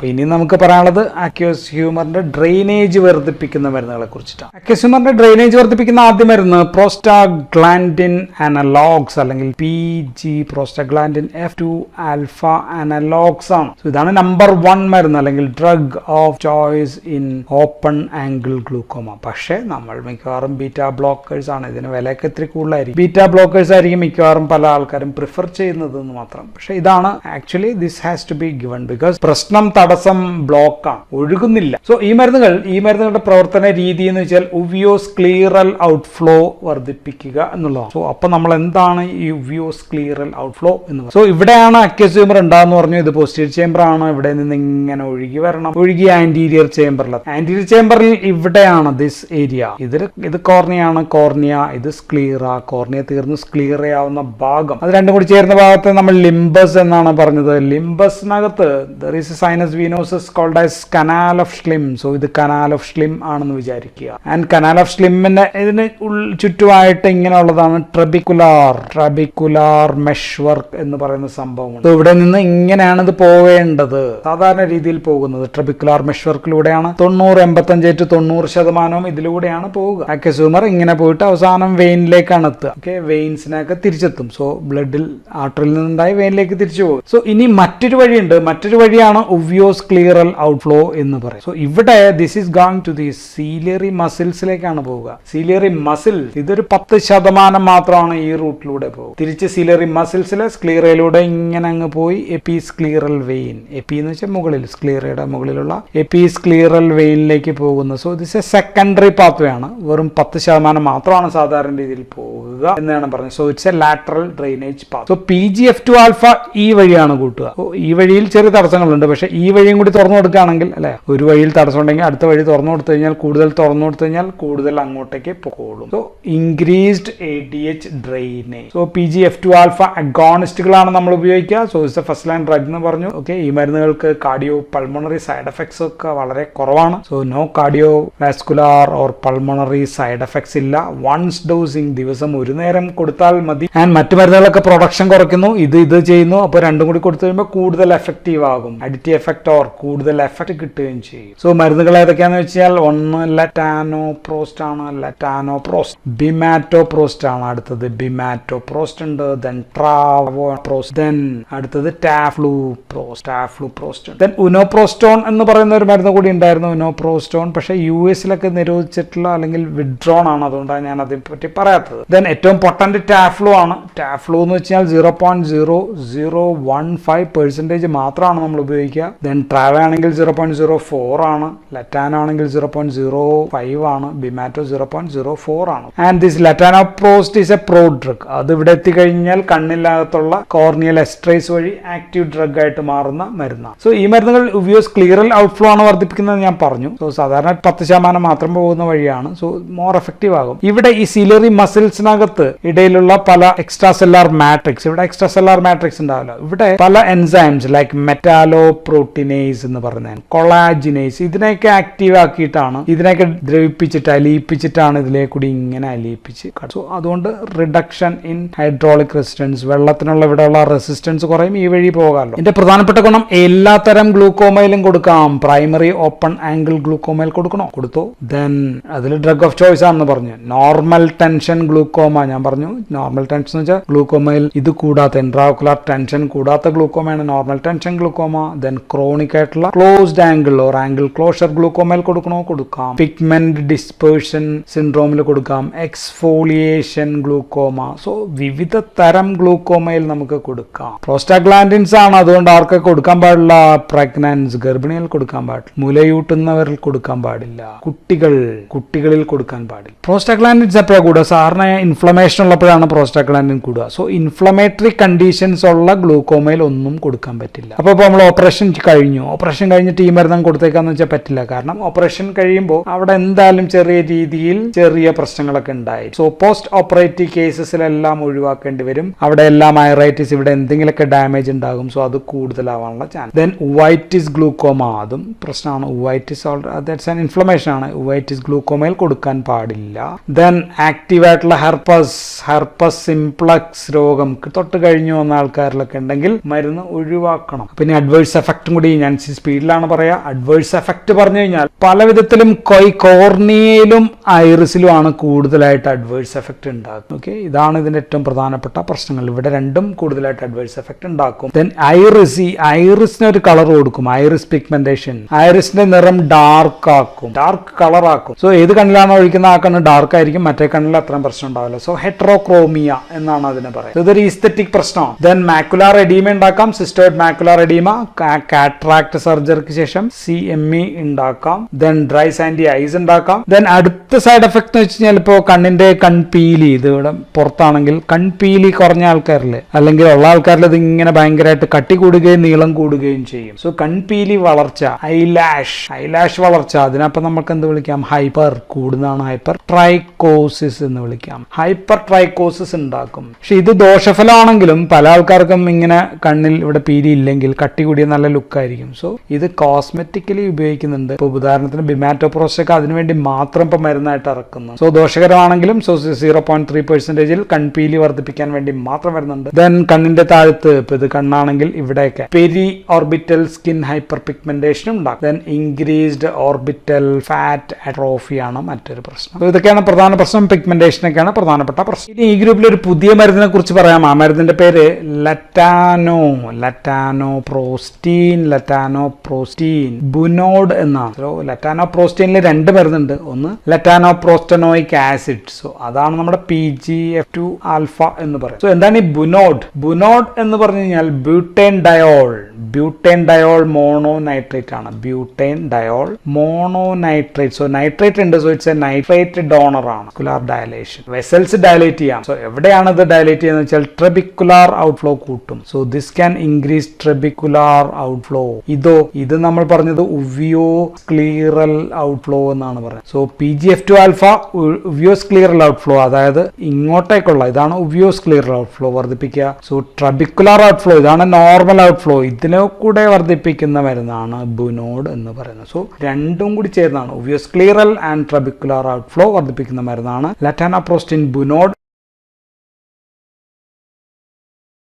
ഇനി നമുക്ക് പറയാനുള്ളത് അക്വസ് ഹ്യൂമറിന്റെ ഡ്രെയിനേജ് വർദ്ധിപ്പിക്കുന്ന മരുന്നുകളെ കുറിച്ചിട്ടാണ്. അക്വസ് ഹ്യൂമറിന്റെ ഡ്രെയിനേജ് വർദ്ധിപ്പിക്കുന്ന ആദ്യ മരുന്ന് പ്രോസ്റ്റാഗ്ലാൻഡിൻ അനലോഗ്സ് അല്ലെങ്കിൽ PG prostaglandin F2 alpha analogues ആണ്. ഇതാണ് നമ്പർ 1 മരുന്ന് അല്ലെങ്കിൽ drug of choice in open angle glaucoma. പക്ഷേ നമ്മൾ മിക്കവാറും ബീറ്റ ബ്ലോക്കേഴ്സ് ആണ്. ഇതിന് വിലയൊക്കെ ഇത്തിരി കൂടുതലായിരിക്കും. ബീറ്റ ബ്ലോക്കേഴ്സ് ആയിരിക്കും മിക്കവാറും പല ആൾക്കാരും പ്രിഫർ ചെയ്യുന്നത് എന്ന് മാത്രം. പക്ഷേ ഇതാണ് actually this has to be given because പ്രശ്നം തടസ്സം ബ്ലോക്കാണ്, ഒഴുകുന്നില്ല. സോ ഈ മരുന്നുകളുടെ പ്രവർത്തന രീതി എന്ന് വെച്ചാൽ ഉവിയോസ് ക്ലീറൽ ഔട്ട്ഫ്ലോ വർദ്ധിപ്പിക്കുക എന്നുള്ളതാണ്. സോ അപ്പൊ നമ്മൾ എന്താണ് ഈ ഉവിയോസ് ക്ലീറൽ ഔട്ട്ഫ്ലോ എന്ന് പറയുന്നത്? സോ ഇവിടെയാണ് അക്വസ് ഹ്യൂമർ ഉണ്ടാകുന്ന പറഞ്ഞു. ഇത് പോസ്റ്റീരിയർ ചേംബർ ആണ്. ഇവിടെ നിന്ന് ഇങ്ങനെ ഒഴുകി വരണം, ഒഴുകി ആന്റീരിയർ ചേംബറിൽ ഇവിടെയാണ് ദിസ് ഏരിയ. ഇത് കോർണിയാണ്, കോർണിയ ഇത് സ്ക്ലീറ, കോർണിയ തീർന്ന് സ്ക്ലീറയാവുന്ന ഭാഗം, അത് രണ്ടും കൂടി ചേർന്ന ഭാഗത്തെ നമ്മൾ ലിംബസ് എന്നാണ് പറഞ്ഞത്. ലിംബസിനകത്ത് there is a sinus venosus called as canal of Schlimm. So ഇത് canal of Schlimm ആണെന്ന് വിചാരിക്കുക. ആൻഡ് canal of Schlimmന്റെ ഇതിന് ചുറ്റുമായിട്ട് ഇങ്ങനെയുള്ളതാണ് ട്രബിക്കുലാർ മെഷ് വർക്ക് എന്ന് പറയുന്ന സംഭവം. ഇവിടെ നിന്ന് ഇങ്ങനെയാണ് ഇത് പോവേണ്ടത്, സാധാരണ രീതിയിൽ പോകുന്നത് ട്രബിക്കുലാർ മെഷ് വർക്കിലൂടെയാണ്. 90% ഇതിലൂടെയാണ് പോവുക. അക്വസ് ഹ്യൂമർ ഇങ്ങനെ പോയിട്ട് അവസാനം വെയിനിലേക്കാണ് എത്തുക. ഓക്കെ, വെയിൻസിനൊക്കെ തിരിച്ചെത്തും. സോ ബ്ലഡിൽ ആർട്ടറിൽ നിന്നുണ്ടായി വെയിനിലേക്ക് തിരിച്ചു പോകും. സോ ഇനി മറ്റൊരു വഴിയുണ്ട്. മറ്റൊരു വഴിയാണ് ഉവിയോസ് ക്ലീറൽ ഔട്ട്ഫ്ലോ എന്ന് പറയും. സോ ഇവിടെ this is going to the ciliary മസിൽസിലേക്കാണ് പോവുക. സീലിയറി മസിൽ ഇതൊരു 10% മാത്രമാണ് ഈ റൂട്ടിലൂടെ പോകും. തിരിച്ച് സീലിയറി മസിൽസിലെ സ്ക്ലീറയിലൂടെ ഇങ്ങനെ അങ്ങ് പോയി എപ്പിസ്ക്ലീറൽ വെയിൻ, എപ്പി എന്ന് വെച്ചാൽ മുകളിൽ, സ്ക്ലീറയുടെ മുകളിലുള്ള എപ്പിസ്ക്ലീറൽ വെയിനിലേക്ക് പോകുന്നു. So this A secondary pathway ആണ്. വെറും 10% മാത്രമാണ് സാധാരണ രീതിയിൽ പോകുക എന്നാണ് പറഞ്ഞത്. So it's A lateral drainage path. So PGF2 alpha ഈ വഴിയാണ് കൂട്ടുക. ഈ വഴിയിൽ ചെറിയ തടസ്സങ്ങളുണ്ട്. പക്ഷെ ഈ വഴിയും കൂടി തുറന്നു കൊടുക്കുകയാണെങ്കിൽ, അല്ലെ, ഒരു വഴിയിൽ തടസ്സം ഉണ്ടെങ്കിൽ അടുത്ത വഴി തുറന്നു കൊടുത്തു കഴിഞ്ഞാൽ കൂടുതൽ അങ്ങോട്ടേക്ക് പോകും. So increased ADH drainage. So PGF2 alpha അഗോണിസ്റ്റുകളാണ് നമ്മൾ ഉപയോഗിക്കുക. So it's a first line drug എന്ന് പറഞ്ഞു. ഓക്കെ, ഈ മരുന്നുകൾക്ക് കാർഡിയോ പൾമണറി സൈഡ് എഫക്ട്സ് ഒക്കെ വളരെ കുറവാണ്. So no cardiovascular or pulmonary side effects ഇല്ല. വൺസ് ഡോസിങ്, ദിവസം ഒരു നേരം കൊടുത്താൽ മതി. ആൻഡ് മറ്റു മരുന്നുകളൊക്കെ പ്രൊഡക്ഷൻ കുറയ്ക്കുന്നു, ഇത് ചെയ്യുന്നു. അപ്പോൾ രണ്ടും കൂടി കൊടുത്തു കഴിയുമ്പോൾ കൂടുതൽ എഫക്റ്റീവ് ആകും. അഡിറ്റീവ് എഫക്ട് ഓർ കൂടുതൽ എഫക്ട് കിട്ടുകയും ചെയ്യും. സോ മരുന്നുകൾ ഏതൊക്കെയാണെന്ന് വെച്ചാൽ ഒന്ന് ലെറ്റാനോപ്രോസ്റ്റ് ആണ്, ബിമാറ്റോപ്രോസ്റ്റ് ആണ്. അടുത്തത് ബിമാറ്റോപ്രോസ്റ്റ് ഉണ്ട്. ദെൻ ട്രാവോപ്രോസ്റ്റ്, ദെൻ അടുത്തത് ടാഫ്ലൂപ്രോസ്റ്റ്, ദെൻ ഉനോപ്രോസ്റ്റോൺ എന്ന് പറയുന്ന ഒരു മരുന്ന് കൂടി ഉണ്ടായിരുന്നു, ഉനോപ്രോസ്റ്റോൺ. പക്ഷേ US-ലൊക്കെ നിരോധിച്ചിട്ടുള്ള അല്ലെങ്കിൽ വിഡ്രോൺ ആണ്, അതുകൊണ്ടാണ് ഞാൻ അതിനെപ്പറ്റി പറയാത്തത്. ദെൻ ഏറ്റവും പൊട്ടന്റ് ടാഫ്ലൂ ആണ്. ടാഫ്ലൂ എന്ന് വെച്ചാൽ 0.0015% മാത്രമാണ് നമ്മൾ ഉപയോഗിക്കുക. ദെൻ ട്രാവ ആണെങ്കിൽ 0.04 ആണ്, ലെറ്റാനോ ആണെങ്കിൽ 0.05 ആണ്, ബിമാറ്റോ 0.04 ആണ്. And this latanoprost is a pro drug. അത് ഇവിടെ എത്തിക്കഴിഞ്ഞാൽ കണ്ണിനകത്തുള്ള കോർണിയൽ എസ്ട്രേസ് വഴി ആക്റ്റീവ് ഡ്രഗ് ആയിട്ട് മാറുന്ന മരുന്നാണ്. സോ ഈ മരുന്നുകൾ ഉവിയോസ് ക്ലീറൽ ഔട്ട്ഫ്ലോ ആണ് വർദ്ധിപ്പിക്കുന്നത് ഞാൻ പറഞ്ഞു. സോ സാധാരണ 10% മാത്രം പോകുന്ന വഴിയാണ്. സോ മോർ എഫക്റ്റീവ് ആകും. ഇവിടെ ഈ സിലിയറി മസിൽസിനകത്ത് ഇടയിലുള്ള പല എക്സ്ട്രാ സെല്ലാർ മാട്രിക്സ്, ഇവിടെ എക്സ്ട്രാ സെല്ലാർ മാട്രിക്സ് ഉണ്ടാവില്ല. ഇവിടെ പല എൻസൈംസ് ലൈക്ക് മെറ്റാലോപ്രോട്ടീനേസ് എന്ന് പറയുന്നത്, കൊളാജിനേസ്, ഇതിനെയൊക്കെ ആക്റ്റീവ് ആക്കിയിട്ടാണ്, ഇതിനെയൊക്കെ ദ്രവിപ്പിച്ചിട്ട് അലിയിപ്പിച്ചിട്ടാണ് ഇതിലേക്ക് കൂടി ഇങ്ങനെ അലിയിപ്പിച്ച്. സോ അതുകൊണ്ട് റിഡക്ഷൻ ഇൻ ഹൈഡ്രോളിക് റെസിസ്റ്റൻസ്, വെള്ളത്തിനുള്ള ഇവിടെയുള്ള റെസിസ്റ്റൻസ് കുറയും, ഈ വഴി പോകാമല്ലോ. ഇതിന്റെ പ്രധാനപ്പെട്ട ഗുണം എല്ലാത്തരം ഗ്ലൂക്കോമയിലും കൊടുക്കാം. പ്രൈമറി ഓപ്പൺ ആംഗിൾ ഗ്ലൂക്കോമയിൽ കൊടുത്തോ. ദെൻ അതിൽ ഡ്രഗ് ഓഫ് ചോയ്സ് ആണെന്ന് പറഞ്ഞു. നോർമൽ ടെൻഷൻ ഗ്ലൂക്കോമ ഞാൻ പറഞ്ഞു. നോർമൽ ടെൻഷൻ എന്ന് വെച്ചാൽ ഗ്ലൂക്കോമയിൽ ഇത് കൂടാത്ത ഇൻട്രാക്കുലർ ടെൻഷൻ കൂടാത്ത ഗ്ലൂക്കോമയാണ് normal tension glaucoma. Then chronic ആയിട്ടുള്ള closed angle or angle closure ഗ്ലൂക്കോമയിൽ കൊടുക്കാം. പിഗ്മെന്റ് ഡിസ്പേർഷൻ സിൻഡ്രോമിൽ കൊടുക്കാം. Exfoliation glaucoma. സോ വിവിധ തരം ഗ്ലൂക്കോമയിൽ നമുക്ക് കൊടുക്കാം. പ്രോസ്റ്റാഗ്ലാൻഡിൻസ് ആണ്, അതുകൊണ്ട് ആർക്കൊക്കെ കൊടുക്കാൻ പാടില്ല? പ്രഗ്നൻസ്, ഗർഭിണികൾ കൊടുക്കാൻ പാടില്ല, മുലയൂട്ടുന്നവരിൽ കൊടുക്കാൻ പാടില്ല, കുട്ടികളിൽ കൊടുക്കാൻ പാടില്ല. പ്രോസ്റ്റാഗ്ലാൻഡിൻസ് എപ്പോഴാണ് കൂടുക? സാറിന് ഇൻഫ്ലമേഷൻ ഉള്ളപ്പോഴാണ് പ്രോസ്റ്റാഗ്ലാൻഡിൻ കൂടുക. സോ ഇൻഫ്ലമേറ്ററി കണ്ടീഷൻസ് ഉള്ള ഗ്ലൂക്കോമയിൽ ഒന്നും കൊടുക്കാൻ പറ്റില്ല. അപ്പോൾ നമ്മൾ ഓപ്പറേഷൻ കഴിഞ്ഞിട്ട് ഈ മരുന്ന് കൊടുത്തേക്കാന്ന് വെച്ചാൽ പറ്റില്ല. കാരണം ഓപ്പറേഷൻ കഴിയുമ്പോൾ അവിടെ എന്തായാലും ചെറിയ രീതിയിൽ ചെറിയ പ്രശ്നങ്ങളൊക്കെ ഉണ്ടായി. സോ പോസ്റ്റ് ഓപ്പറേറ്റീവ് കേസസിലെല്ലാം ഒഴിവാക്കേണ്ടി വരും. അവിടെ എല്ലാം ഐറൈറ്റിസ്, ഇവിടെ എന്തെങ്കിലുമൊക്കെ ഡാമേജ് ഉണ്ടാകും. സോ അത് കൂടുതലാവാനുള്ള ചാൻസ്. ദെൻ ഉവൈറ്റിസ് ഗ്ലൂക്കോമ, അതും പ്രശ്നമാണ്. ഉവൈറ്റിസ് ദാറ്റ്സ് ആൻ ഇൻഫ്ലമേഷൻ ആണ്. ഉവൈറ്റിസ് ഗ്ലൂക്കോമയിൽ കൊടുക്കാൻ പാടില്ല. ദെൻ ആക്റ്റീവ് ആയിട്ടുള്ള ഹെർപ്പസ് സിംപ്ലക്സ് രോഗം തൊട്ട് കഴിഞ്ഞു വന്ന ആൾക്കാരിലൊക്കെ ഉണ്ടെങ്കിൽ മരുന്ന് ഒഴിവാക്കണം. പിന്നെ അഡ്വേഴ്സ് എഫക്റ്റും കൂടി സ്ലോലി, ഞാൻ സ്പീഡിലാണ് പറയാ. അഡ്വേഴ്സ് എഫക്റ്റ് പറഞ്ഞു കഴിഞ്ഞാൽ പല വിധത്തിലും കോർണിയയിലും ഐറിസിലുമാണ് കൂടുതലായിട്ട് അഡ്വേഴ്സ് എഫക്റ്റ് ഉണ്ടാക്കും. ഓക്കെ, ഇതാണ് ഇതിന്റെ ഏറ്റവും പ്രധാനപ്പെട്ട പ്രശ്നങ്ങൾ. ഇവിടെ രണ്ടും കൂടുതലായിട്ട് അഡ്വേഴ്സ് എഫക്റ്റ് ഉണ്ടാക്കും. ദെൻ ഐറിസിന് ഒരു കളർ കൊടുക്കും, ഐറിസ് പിഗ്മെന്റേഷൻ, ഐറിസിന്റെ നിറം ഡാർക്ക് ആക്കും, ഡാർക്ക് കളർ ആക്കും. സോ ഏത് കണ്ണിലാണോ ഒഴിക്കുന്ന ആ കണ്ണ് ഡാർക്ക് ആയിരിക്കും, മറ്റേ കണ്ണിൽ അത്രയും പ്രശ്നം ഉണ്ടാവില്ല. സോ ഹെട്രോക്രോമിയ എന്നാണ് അതിനെ പറയുന്നത്. ഇതൊരു ഈസ്തെറ്റിക് പ്രശ്നമാണ്. ദെൻ മാക്കുലാർ എഡീമ ഉണ്ടാക്കാം, സിസ്റ്റോയിഡ് മാക്കുലാർ എഡീമ, കാട്രാക്ട് സർജറിക്ക് ശേഷം CME ഉണ്ടാക്കാം. ദെൻ ഡ്രൈ സാൻഡി ഐസ് ഉണ്ടാക്കാം. ദെൻ അടുത്ത സൈഡ് എഫക്ട് എന്ന് വെച്ച് കഴിഞ്ഞാൽ ഇപ്പോൾ കണ്ണിന്റെ കൺപീലി, ഇത് ഇവിടെ പുറത്താണെങ്കിൽ കൺപീലി കുറഞ്ഞ ആൾക്കാരിൽ അല്ലെങ്കിൽ ഉള്ള ആൾക്കാരിൽ ഇത് ഇങ്ങനെ ഭയങ്കരമായിട്ട് കട്ടി കൂടുകയും നീളം കൂടുകയും ചെയ്യും. സോ കൺപീലി വളർച്ച, ഐലാഷ് വളർച്ച, അതിനപ്പം നമുക്ക് എന്ത് വിളിക്കാം, ഹൈപ്പർ കൂടുന്നതാണ് ഹൈപ്പർ ട്രൈക്കോസിസ് എന്ന് വിളിക്കാം. ഹൈപ്പർ ട്രൈക്കോസിസ് ഉണ്ടാക്കും. പക്ഷെ ഇത് ദോഷഫലമാണെങ്കിലും പല ആൾക്കാർക്കും ഇങ്ങനെ കണ്ണിൽ ഇവിടെ പീലി ഇല്ലെങ്കിൽ കട്ടി കൂടിയ നല്ല ലുക്കായിരിക്കും. സോ ഇത് കോസ്മെറ്റിക്കലി ഉപയോഗിക്കുന്നുണ്ട്. ഇപ്പോൾ ഉദാഹരണത്തിന് ബിമാറ്റോപ്രോസ്റ്റൊക്കെ അതിനുവേണ്ടി മാത്രം ഇപ്പം മരുന്നായിട്ട് ഇറക്കുന്നു. സോ ദോഷകരമാണെങ്കിലും 0.3% കൺപീലി വർദ്ധിപ്പിക്കാൻ വേണ്ടി മാത്രം വരുന്നുണ്ട്. ദെൻ കണ്ണിന്റെ താഴത്ത്, ഇപ്പൊ ഇത് കണ്ണാണെങ്കിൽ ഇവിടെയൊക്കെ periorbital skin hyperpigmentation ഉണ്ടാക്കും. Then increased orbital fat atrophy ആണ് മറ്റൊരു പ്രശ്നം. ഇതൊക്കെയാണ് പ്രധാന പ്രശ്നം. പിഗ്മെന്റേഷൻ ഒക്കെയാണ് പ്രധാനപ്പെട്ട പ്രശ്നം. ഇനി ഈ ഗ്രൂപ്പിൽ ഒരു പുതിയ മരുന്നിനെ കുറിച്ച് പറയാം. ആ മരുന്നിന്റെ പേര് ലറ്റാനോപ്രോസ്റ്റീൻ ബുനോഡ് എന്നാണ്. സോ ലറ്റാനോപ്രോസ്റ്റീനിൽ 2 മരുന്നുണ്ട്. ഒന്ന് ലറ്റാനോപ്രോസ്റ്റനോയിക് ആസിഡ്. സോ അതാണ് നമ്മുടെ PGF2 ആൽഫ എന്ന് പറയുന്നത്. സോ എന്താണ് ഈ ബുനോഡ് എന്ന് പറഞ്ഞു കഴിഞ്ഞാൽ ബ്യൂട്ടേൻ ഡയോൾ മോണോനൈട്രേറ്റ് ആണ്. Butanediol mononitrate. So nitrate ഉണ്ട്. So it's a nitrate donor ആണ്. മാക്കുലാർ ഡയലേഷൻ, വെസൽസ് ഡയലേറ്റ് ചെയ്യാം. സോ എവിടെയാണ് ഇത് ഡയലേറ്റ് ചെയ്യുന്നത് വെച്ചാൽ ട്രെബിക്കുലാർ ഔട്ട്ഫ്ലോ കൂട്ടും. So this can increase trabecular outflow. ഇത് നമ്മൾ പറഞ്ഞത് ഉവിയോസ്ക്ലീറൽ ഔട്ട്ഫ്ലോ എന്നാണ് പറയുന്നത്. സോ PGF2 ആൽഫ ഉവിയോസ്ക്ലീറൽ ഔട്ട്ഫ്ലോ, അതായത് ഇങ്ങോട്ടേക്കുള്ള ഇതാണ് ഉവിയോസ്ക്ലീറൽ ഔട്ട്ഫ്ലോ വർദ്ധിപ്പിക്കുക. സോ ട്രബിക്കുലാർ ഔട്ട്ഫ്ലോ ഇതാണ് നോർമൽ ഔട്ട്ഫ്ലോ. ഇതിനെ കൂടെ വർദ്ധിപ്പിക്കുന്ന മരുന്നാണ് ബുനോഡ് എന്ന് പറയുന്നത്. സോ രണ്ടും കൂടി ചേർന്നാണ് ഉവിയോസ്ക്ലീറൽ ആൻഡ് ട്രബിക്കുലാർ ഔട്ട്ഫ്ലോ വർദ്ധിപ്പിക്കുന്ന മരുന്നാണ് ലറ്റാനോപ്രോസ്റ്റീൻ ബുനോഡ്.